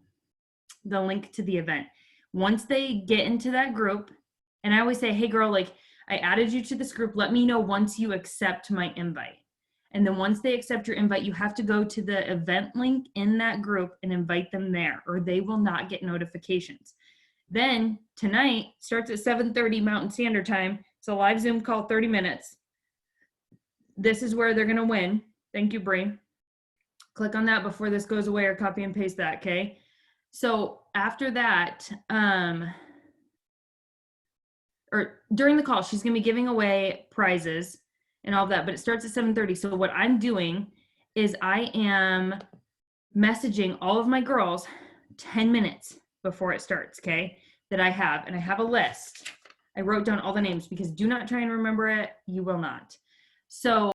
link to the event. Once they get into that group, and I always say, hey girl, like I added you to this group, let me know once you accept my invite. And then once they accept your invite, you have to go to the event link in that group and invite them there, or they will not get notifications. Then tonight starts at 7:30 Mountain Standard Time. It's a live Zoom call, 30 minutes. This is where they're going to win. Thank you, Bree. Click on that before this goes away, or copy and paste that, okay? So after that, or during the call, she's going to be giving away prizes and all of that, but it starts at 7:30. So what I'm doing is I am messaging all of my girls 10 minutes before it starts, okay, that I have. And I have a list. I wrote down all the names, because do not try and remember it. You will not. So